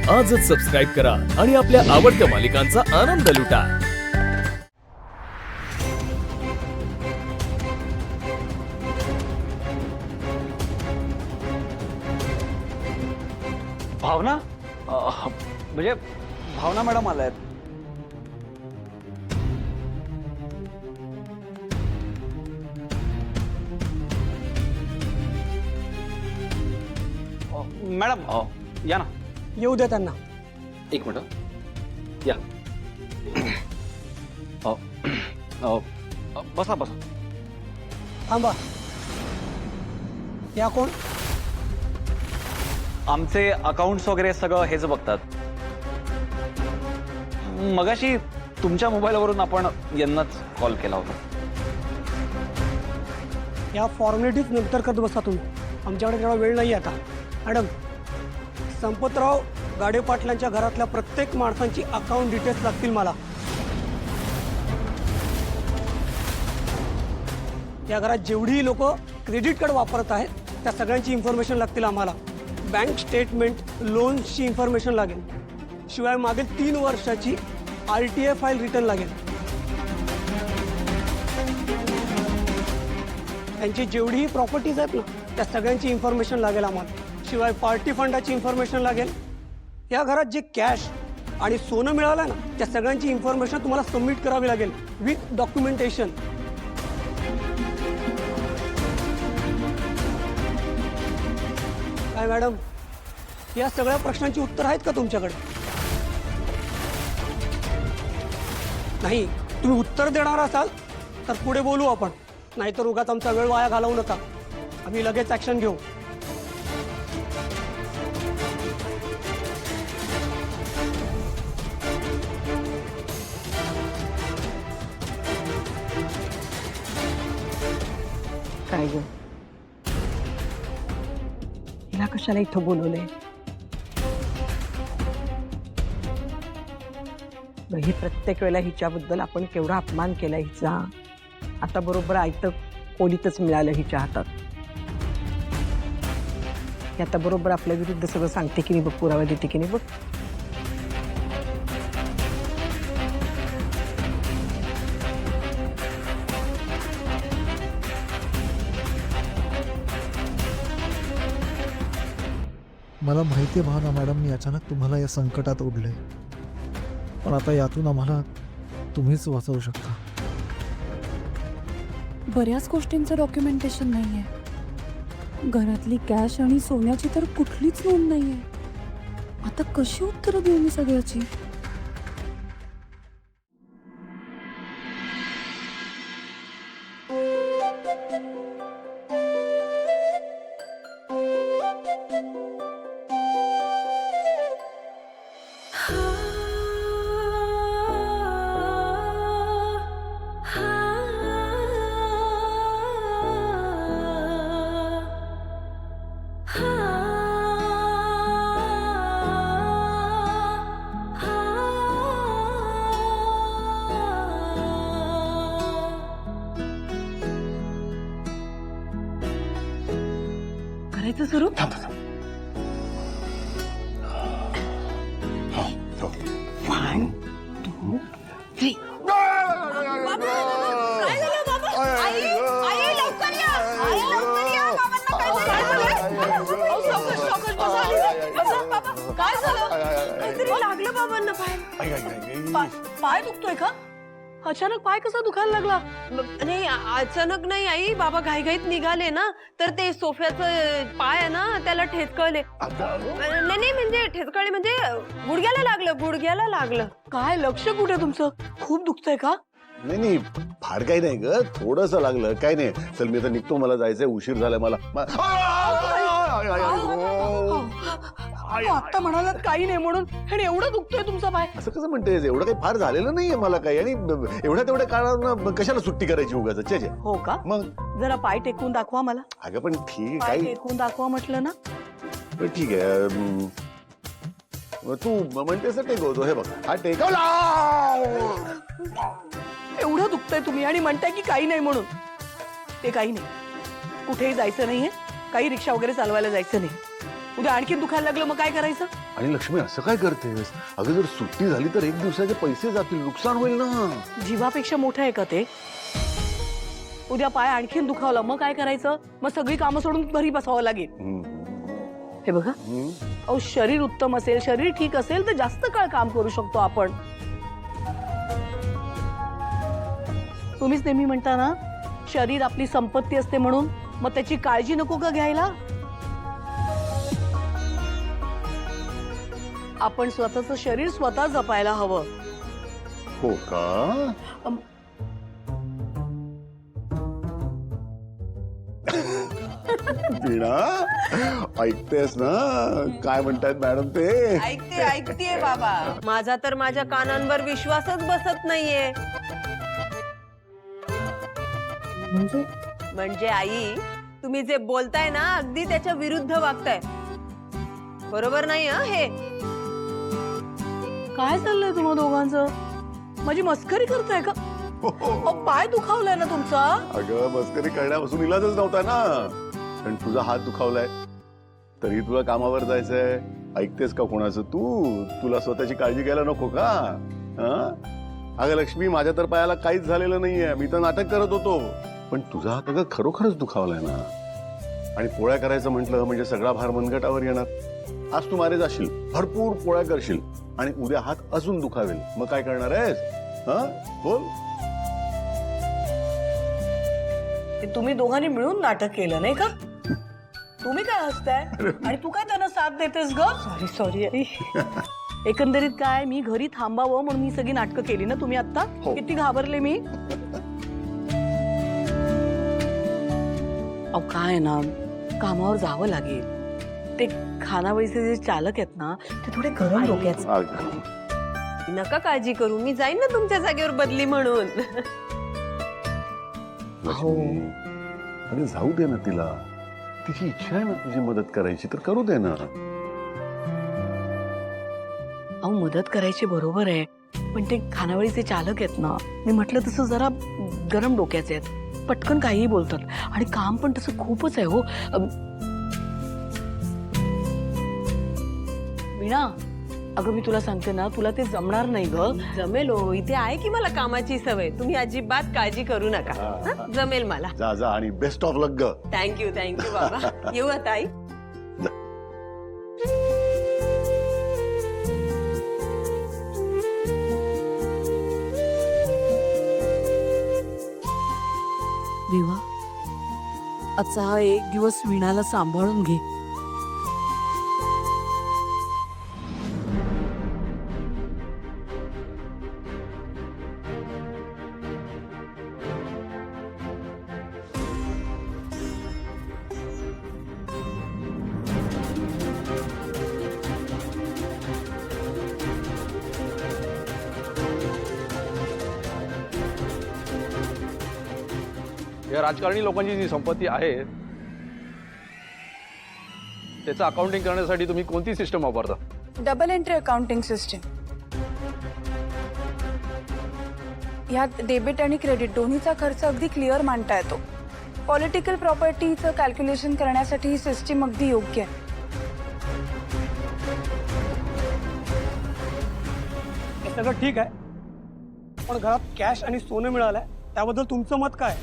आजच सबस्क्राईब करा आणि आपल्या आवडत्या मालिकांचा आनंद लुटा। भावना म्हणजे भावना मॅडम आल्या आहेत। मॅडम या ना। येऊ दे त्यांना। एक मिनिट या। बसा बसा। थांबा, या कोण? आमचे अकाउंट्स वगैरे सगळं हेच बघतात। मगाशी तुमच्या मोबाईलवरून आपण यांनाच कॉल केला होता। या फॉर्मॅलिटीज नंतर करत बसा तुम्ही, आमच्याकडे तेवढा वेळ नाही आता। मॅडम, संपतराव गाडे पाटलांच्या घरातल्या प्रत्येक माणसांची अकाउंट डिटेल्स लागतील मला। या घरात जेवढी लोक क्रेडिट कार्ड वापरत आहेत त्या सगळ्यांची इन्फॉर्मेशन लागतील आम्हाला। बँक स्टेटमेंट, लोन्सची इन्फॉर्मेशन लागेल, शिवाय मागील 3 वर्षाची RTA फाईल रिटर्न लागेल। त्यांची जेवढीही प्रॉपर्टीज आहेत ना त्या सगळ्यांची इन्फॉर्मेशन लागेल आम्हाला, शिवाय पार्टी फंडाची इन्फॉर्मेशन लागेल। या घरात जे कॅश आणि सोनं मिळालं ना त्या सगळ्यांची इन्फॉर्मेशन तुम्हाला सबमिट करावी लागेल विथ डॉक्युमेंटेशन। काय मॅडम, या सगळ्या प्रश्नांची उत्तर आहेत का तुमच्याकडे? नाही, तुम्ही उत्तर देणार असाल तर पुढे बोलू आपण, नाहीतर उगाच आमचा वेळ वाया घालवू नका, आम्ही लगेच ऍक्शन घेऊ। काय ग, हिला कशाला इथं बोलवलंय? ही प्रत्येक वेळेला हिच्याबद्दल आपण केवढा अपमान केला हिचा। आता बरोबर आयतं कोलीतच मिळालं हिच्या हातात। ही आता बरोबर आपल्या विरुद्ध सगळं सांगते की नाही बघ, पुरावा देते की नाही बघ। मला माहिती आहे भावना मॅडम, मी अचानक तुम्हाला या संकटात ओढले, पण आता यातून आम्हाला तुम्हीच वाचवू शकता। बऱ्याच गोष्टींचं डॉक्युमेंटेशन नाहीये, घरातली कॅश आणि सोन्याची तर कुठलीच नोंद नाहीये। आता कशी उत्तरं देऊ मी सगळ्याची? करायचं सुरू? One, 2, 3. काय झालं? काहीतरी लागलं बाबांना पाय? पाय दुखतोय का? अचानक पाय कसा दुखायला लागला? नाही, अचानक नाही आई, बाबा घाईघाईत निघाले ना, तर ते सोफ्याचं पाय आहे ना त्याला ठेचकळले। नाही म्हणजे ठेचकळले म्हणजे गुडघ्याला लागलं। काय लक्ष कुठे तुमचं? खूप दुखतंय का? नाही फार काही नाही ग, थोडस लागलं, काय नाही। चल मी आता निघतो, मला जायचंय, उशीर झालाय मला। आता म्हणालात काही नाही म्हणून, आणि एवढं दुखतोय तुमचा पाय? असं कसं म्हणतेस? एवढं काही फार झालेलं नाहीये मला काही, आणि तेवढ्या काळानं कशाला सुट्टी करायची उगाच? चे हो का? मग जरा पाय टेकून दाखवा मला। अगं पण ठीक पाय आहे, टेकून दाखवा म्हटलं ना। पण ठीक आहे, तू म्हणतेस टेकवतो, हे बघ हा टेकवला। एवढं दुखतंय तुम्ही आणि म्हणताय की काही नाही म्हणून? ते काही नाही, कुठेही जायचं नाहीये, काही रिक्षा वगैरे चालवायला जायचं नाही। उद्या आणखी दुखायला लागलं मग काय करायचं? आणि लक्ष्मी असं काय करतेस? अगं जर सुट्टी झाली तर 1 दिवसाचे पैसे जातील, नुकसान होईल ना. जीवापेक्षा मोठं आहे का ते? उद्या पाय आणखीन दुखावला मग काय करायचं? मग सगळी कामं सोडून घरी बसावं लागेल. हे बघा, अहो शरीर उत्तम असेल, शरीर ठीक असेल तर जास्त काळ काम करू शकतो आपण. तुम्हीच नेहमी म्हणता ना, शरीर आपली संपत्ती असते म्हणून. मग त्याची काळजी नको का घ्यायला? आपण स्वतःचं शरीर स्वतः जपायला हवं. हो का? वीणा, ऐकतेस ना काय म्हणतायत मॅडम ते? ऐकते बाबा. माझा तर माझ्या कानांवर विश्वासच बसत नाहीये. म्हणजे आई, तुम्ही जे बोलताय ना अगदी त्याच्या विरुद्ध वागताय. बरोबर नाही हे. काय चाललंय तुम्हा दोघांचं? माझी मस्करी करताय का? अहो, पाय दुखावलाय ना तुमचा? अगं मस्करी करण्यापासून इलाजच नव्हता ना. पण तुझा हात दुखावलाय तरी तुला कामावर जायचंय. ऐकतेस का कोणाचं तू? तुला स्वतःची काळजी घ्यायला नको का? अगं लक्ष्मी, माझ्या तर पायाला काहीच झालेलं नाहीये. मी तर नाटक करत होतो. पण तुझा हात अगं खरोखरच दुखावलाय ना. आणि पोळ्या करायचं म्हटलं म्हणजे सगळा भार मनगटावर येणार. आज तू मारे जाशील, भरपूर पोळ्या करशील आणि उद्या हात अजून दुखावेल. मग काय करणार आहेस? बोल. तुम्ही दोघांनी मिळून नाटक केलं नाही का? तुम्ही काय हसताय आणि तू काय त्यांना साथ देतेस ग? Sorry I. एकंदरीत काय, मी घरी थांबावं म्हणून मी सगळी नाटकं केली ना. तुम्ही आता किती घाबरले मी. अहो काय ना, कामावर जावं लागेल. ते खानावळीचे जे चालक आहेत ना, ते थोडे गरम डोक्याचे. नका काळजी करू, मी जाईन ना तुमच्या जागेवर बदली म्हणून. अरे जाऊ दे ना तिला. तिची इच्छा आहे ना तुझी मदत करायची तर करू दे ना. अहो मदत करायची बरोबर आहे, पण ते खानावळीचे चालक आहेत ना, मी म्हटलं तसं जरा गरम डोक्याचे आहेत. पटकन काहीही बोलतात आणि काम पण तसं खूपच आहे हो. वीणा, अगं मी तुला सांगते ना, तुला ते जमणार नाही ग. जमेल हो, इथे आहे की मला कामाची सवय. तुम्ही अजिबात काळजी करू नका. जमेल मला. जा जा आणि बेस्ट ऑफ लक ग. थँक्यू बाबा. येऊ आता आई. देवा, आजचा हा 1 दिवस वीणाला सांभाळून घे. या राजकारणी लोकांची जी संपत्ती आहे त्याचं अकाउंटिंग करण्यासाठी तुम्ही कोणती सिस्टम वापरता? Double entry accounting system. यात डेबिट आणि क्रेडिट दोन्हीचा खर्च अगदी क्लिअर मांडता येतो. पॉलिटिकल प्रॉपर्टीचं कॅल्क्युलेशन करण्यासाठी ही सिस्टीम अगदी योग्य आहे. हे सगळं ठीक आहे, पण घरात कॅश आणि सोनं मिळालंय त्याबद्दल तुमचं मत काय?